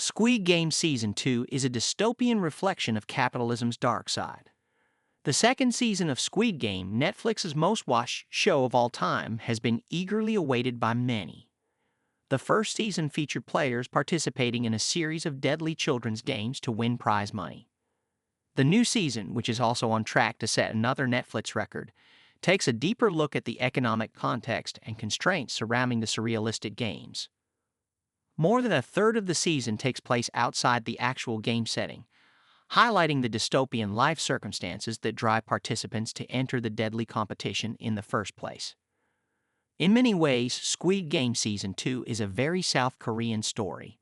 Squid Game Season 2 is a dystopian reflection of capitalism's dark side. The second season of Squid Game, Netflix's most-watched show of all time, has been eagerly awaited by many. The first season featured players participating in a series of deadly children's games to win prize money. The new season, which is also on track to set another Netflix record, takes a deeper look at the economic context and constraints surrounding the surrealistic games. More than a third of the season takes place outside the actual game setting, highlighting the dystopian life circumstances that drive participants to enter the deadly competition in the first place. In many ways, Squid Game Season 2 is a very South Korean story.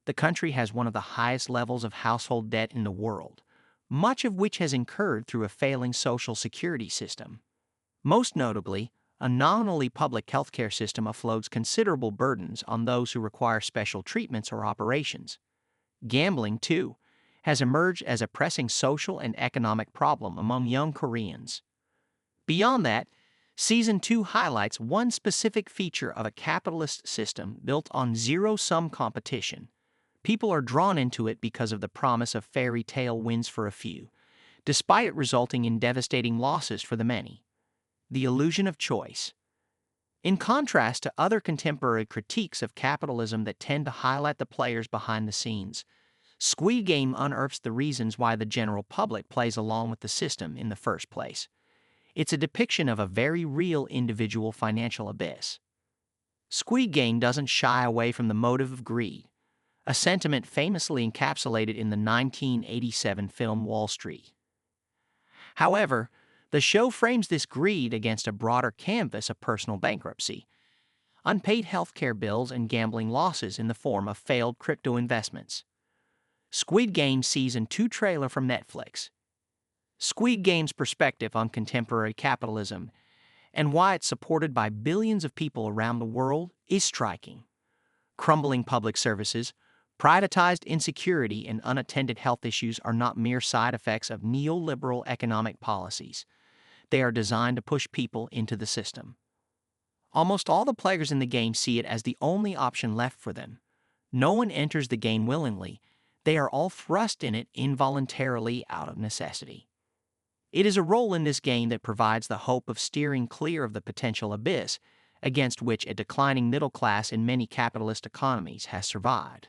The country has one of the highest levels of household debt in the world, much of which has incurred through a failing social security system. Most notably, a nominally public healthcare system afloats considerable burdens on those who require special treatments or operations. Gambling, too, has emerged as a pressing social and economic problem among young Koreans. Beyond that, Season 2 highlights one specific feature of a capitalist system built on zero-sum competition. People are drawn into it because of the promise of fairy tale wins for a few, despite it resulting in devastating losses for the many. The illusion of choice. In contrast to other contemporary critiques of capitalism that tend to highlight the players behind the scenes, Squid Game unearths the reasons why the general public plays along with the system in the first place. It's a depiction of a very real individual financial abyss. Squid Game doesn't shy away from the motive of greed, a sentiment famously encapsulated in the 1987 film Wall Street. However, the show frames this greed against a broader canvas of personal bankruptcy, unpaid healthcare bills, and gambling losses in the form of failed crypto investments. Squid Game Season 2 trailer from Netflix. Squid Game's perspective on contemporary capitalism and why it's supported by billions of people around the world is striking. Crumbling public services, privatized insecurity, and unattended health issues are not mere side effects of neoliberal economic policies. They are designed to push people into the system. Almost all the players in the game see it as the only option left for them. No one enters the game willingly. They are all thrust in it involuntarily out of necessity. It is a role in this game that provides the hope of steering clear of the potential abyss against which a declining middle class in many capitalist economies has survived.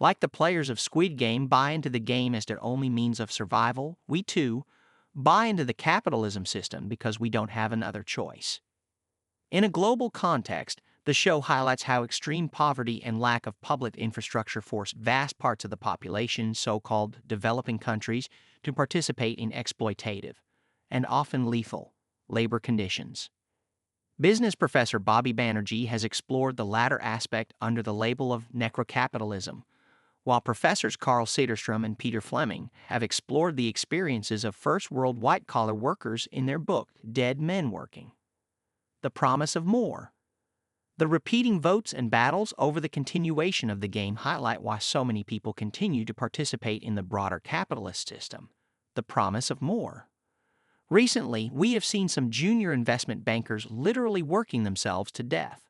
Like the players of Squid Game buy into the game as their only means of survival, we too buy into the capitalism system because we don't have another choice. In a global context, the show highlights how extreme poverty and lack of public infrastructure force vast parts of the population, so-called developing countries, to participate in exploitative and often lethal labor conditions. Business professor Bobby Banerjee has explored the latter aspect under the label of necrocapitalism, while professors Carl Cederstrom and Peter Fleming have explored the experiences of first-world white-collar workers in their book, Dead Men Working. The promise of more. The repeating votes and battles over the continuation of the game highlight why so many people continue to participate in the broader capitalist system. The promise of more. Recently, we have seen some junior investment bankers literally working themselves to death.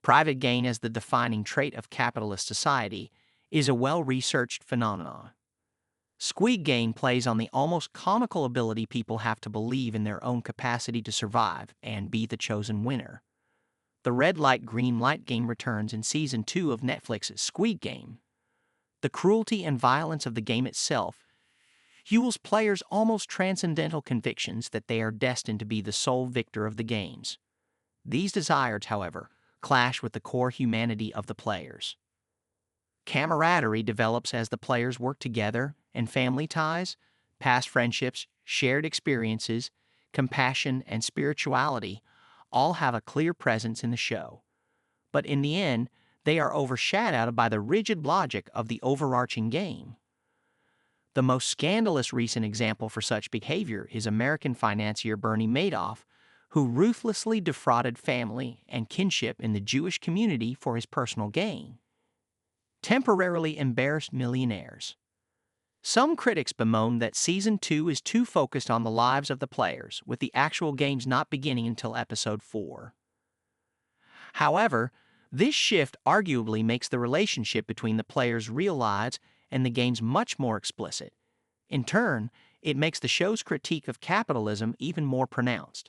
Private gain as the defining trait of capitalist society is a well-researched phenomenon. Squid Game plays on the almost comical ability people have to believe in their own capacity to survive and be the chosen winner. The red light, green light game returns in Season 2 of Netflix's Squid Game. The cruelty and violence of the game itself fuels players' almost transcendental convictions that they are destined to be the sole victor of the games. These desires, however, clash with the core humanity of the players. Camaraderie develops as the players work together, and family ties, past friendships, shared experiences, compassion, and spirituality all have a clear presence in the show. But in the end, they are overshadowed by the rigid logic of the overarching game. The most scandalous recent example for such behavior is American financier Bernie Madoff, who ruthlessly defrauded family and kinship in the Jewish community for his personal gain. Temporarily embarrassed millionaires. Some critics bemoan that Season 2 is too focused on the lives of the players, with the actual games not beginning until Episode 4. However, This shift arguably makes the relationship between the players' real lives and the games much more explicit. In turn, it makes the show's critique of capitalism even more pronounced.